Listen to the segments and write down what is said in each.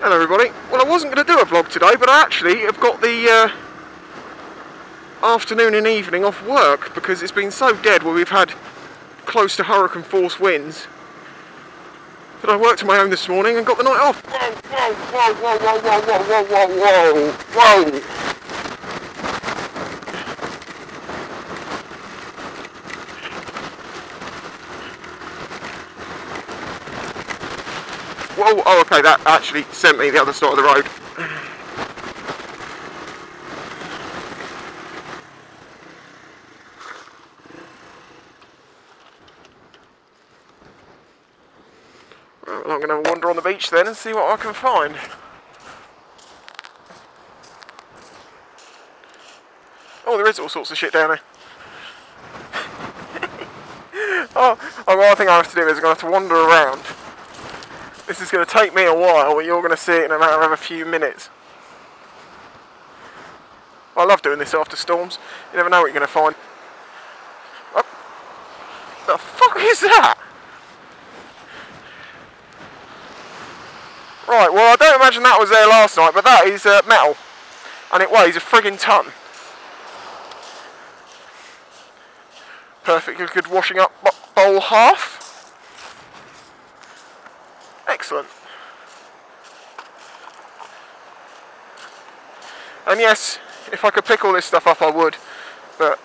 Hello everybody. Well, I wasn't going to do a vlog today, but I actually have got the afternoon and evening off work because it's been so dead where we've had close to hurricane force winds that I worked on my own this morning and got the night off. Whoa, whoa, whoa, whoa, whoa, whoa, whoa, whoa, whoa, whoa. Whoa, oh okay, that actually sent me the other side of the road. Well, I'm going to have a wander on the beach then and see what I can find. Oh, there is all sorts of shit down there. Oh, well, I think I have to do is I'm going to have to wander around. This is going to take me a while, but you're going to see it in a matter of a few minutes. I love doing this after storms. You never know what you're going to find. Oh, the fuck is that? Right, well I don't imagine that was there last night, but that is metal. And it weighs a friggin' ton. Perfectly good washing up bowl half. Excellent. And yes, if I could pick all this stuff up I would, but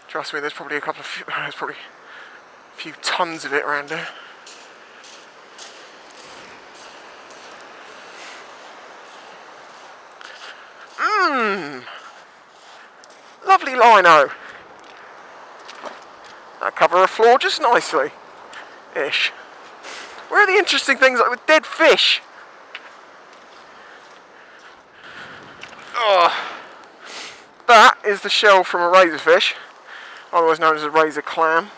trust me, there's probably a few tons of it around there. Lovely lino. That'll cover a floor just nicely. Ish. Where are the interesting things like with dead fish? Oh. That is the shell from a razorfish, otherwise known as a razor clam.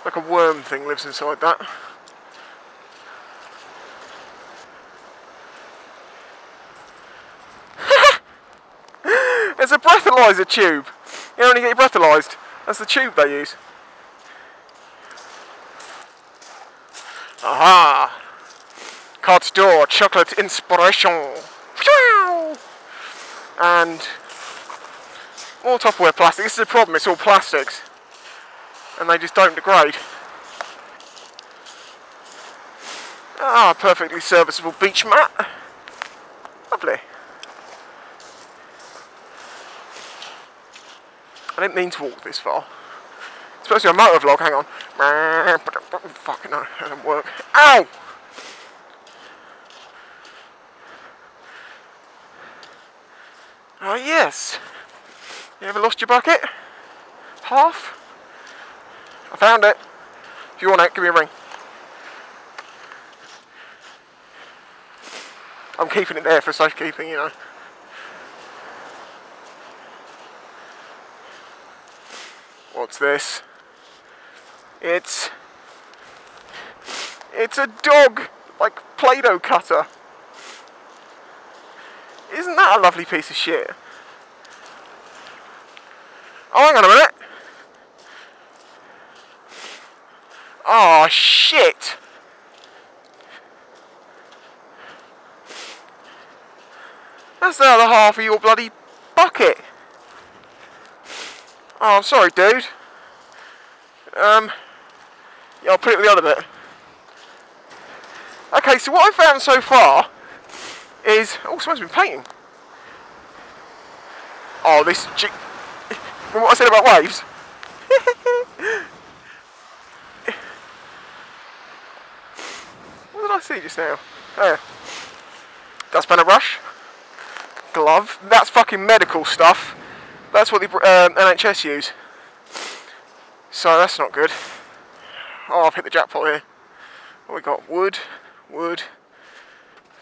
Like a worm thing lives inside that. It's a breathalyzer tube. You only get breathalyzed. That's the tube they use. Aha! Carte d'or, chocolate inspiration. And more Tupperware plastic. This is the problem, it's all plastics. And they just don't degrade. Ah, perfectly serviceable beach mat. Lovely. I didn't mean to walk this far. It's supposed to be a motor vlog, hang on. Fucking no, that doesn't work. Ow! Oh yes. You ever lost your bucket? Half? I found it. If you want it, give me a ring. I'm keeping it there for safekeeping, you know. What's this? It's a dog, like Play-Doh cutter. Isn't that a lovely piece of shit? Oh, hang on a minute. Oh, shit. That's the other half of your bloody bucket. Oh, I'm sorry, dude. Yeah, I'll put it with the other bit. Okay, so what I've found so far is... Oh, someone's been painting. Oh, this... Remember what I said about waves? What did I see just now? Oh. Dustpan brush. Glove. That's fucking medical stuff. That's what the NHS use. So that's not good. Oh, I've hit the jackpot here. What we got? Wood,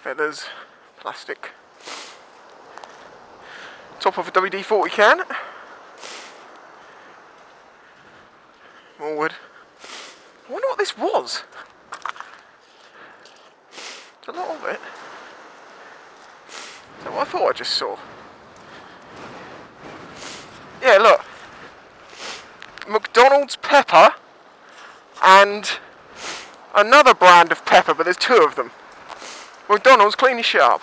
feathers, plastic. Top of a WD-40 can. More wood. I wonder what this was. There's a lot of it. Is that what I thought I just saw? Yeah, look. McDonald's pepper and another brand of pepper, but there's two of them. McDonald's, clean your shit up.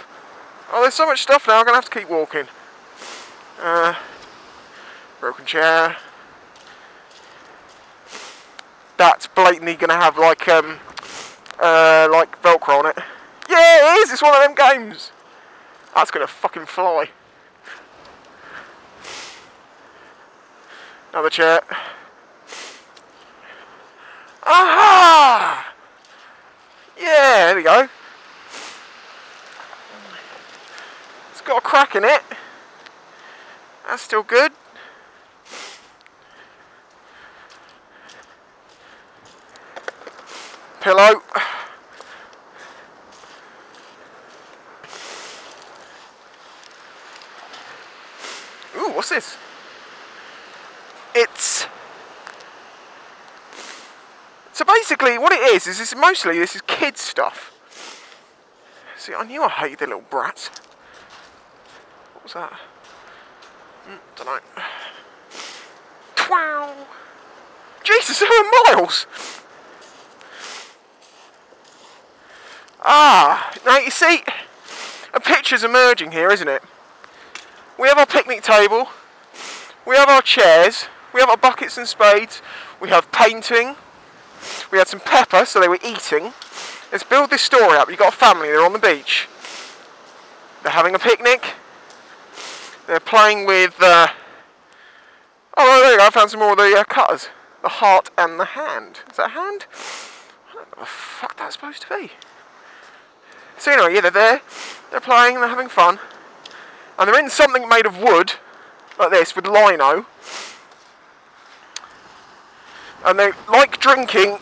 Oh, there's so much stuff now, I'm going to have to keep walking. Broken chair. That's blatantly going to have like Velcro on it. Yeah, it is! It's one of them games! That's going to fucking fly. Another chair. Aha! Yeah, there we go. It's got a crack in it. That's still good. Pillow. Ooh, what's this? So basically what it is this is kids stuff. See, I knew I hated the little brats. What was that? Don't know. Twow! Jesus, there were miles! Now you see, a picture's emerging here, isn't it? We have our picnic table, we have our chairs, we have our buckets and spades, we have painting, we had some pepper, so they were eating. Let's build this story up. You've got a family, they're on the beach, they're having a picnic, they're playing with, oh there you go, I found some more of the cutters. The heart and the hand. Is that a hand? I don't know what the fuck that's supposed to be. So anyway, yeah, they're there, they're playing, they're having fun, and they're in something made of wood, like this, with lino, and they like drinking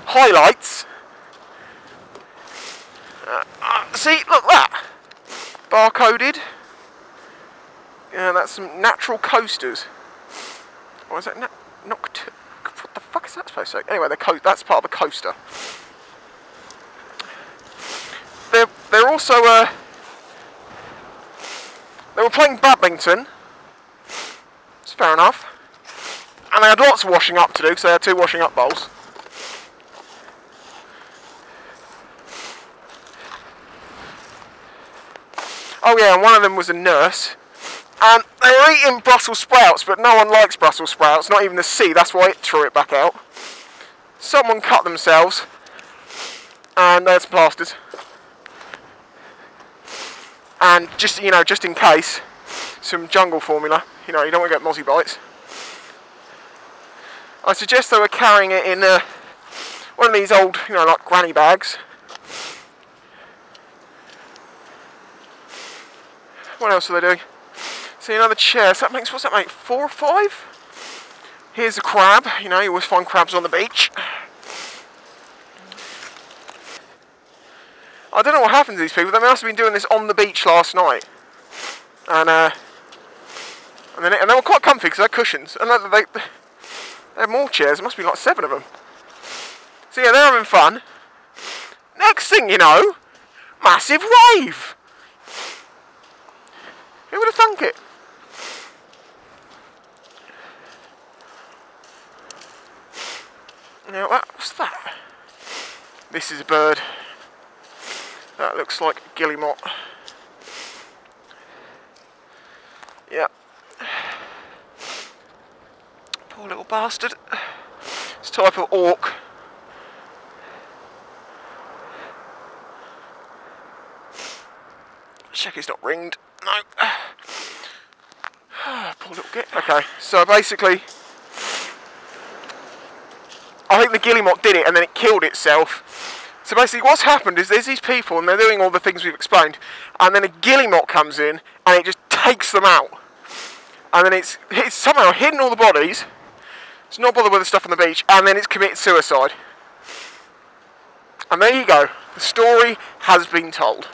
highlights. See, look that, barcoded, that's some natural coasters. Or is that what the fuck is that supposed to say? Anyway, that's part of the coaster. They're also, they were playing badminton, it's fair enough, and they had lots of washing up to do, because they had 2 washing up bowls. Oh yeah, and one of them was a nurse, and they were eating Brussels sprouts, but no one likes Brussels sprouts, not even the sea, that's why it threw it back out. Someone cut themselves, and they had some plasters. And just in case, some jungle formula. You don't want to get mozzie bites. I suggest they were carrying it in one of these old, like granny bags. What else are they doing? See, another chair. So what's that make? 4 or 5? Here's a crab. You always find crabs on the beach. I don't know what happened to these people. They must have been doing this on the beach last night, and they were quite comfy because they had cushions, and they had more chairs. There must be like 7 of them. So yeah, they're having fun. Next thing you know, massive rave. Who would have thunk it? Now, what's that? This is a bird. That looks like a guillemot. Yeah. Poor little bastard. It's a type of orc. Check it's not ringed. No. Poor little git. Okay, so basically, I think the guillemot did it and then it killed itself. So basically what's happened is there's these people and they're doing all the things we've explained, and then a guillemot comes in and it just takes them out. And then it's somehow hidden all the bodies, it's not bothered with the stuff on the beach, and then it's committed suicide. And there you go, the story has been told.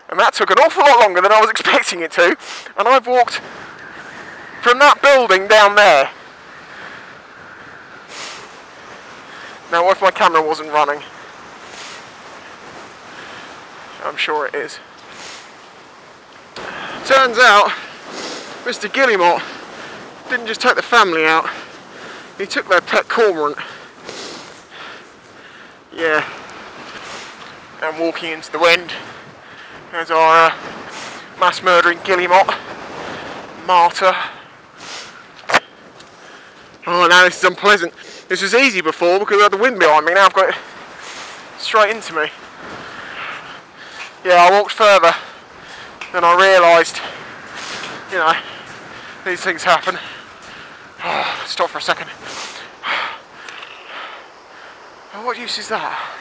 And that took an awful lot longer than I was expecting it to, and I've walked from that building down there. Now, what if my camera wasn't running? I'm sure it is. Turns out, Mr. Guillemot didn't just take the family out, he took their pet cormorant. Yeah, and walking into the wind as our mass murdering guillemot martyr. Oh, now this is unpleasant. This was easy before because I had the wind behind me. Now I've got it straight into me. Yeah, I walked further than I realised. You know, these things happen. Oh, stop for a second. Oh, what use is that?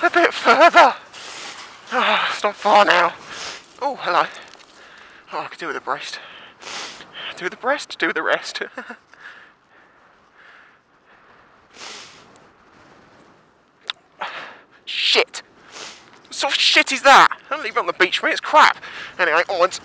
A bit further. Oh, it's not far now. Oh, hello. Oh, I could do with a breast. Do the breast, do the rest. Shit! What sort of shit is that? Don't leave it on the beach for me, it's crap. Anyway, onwards.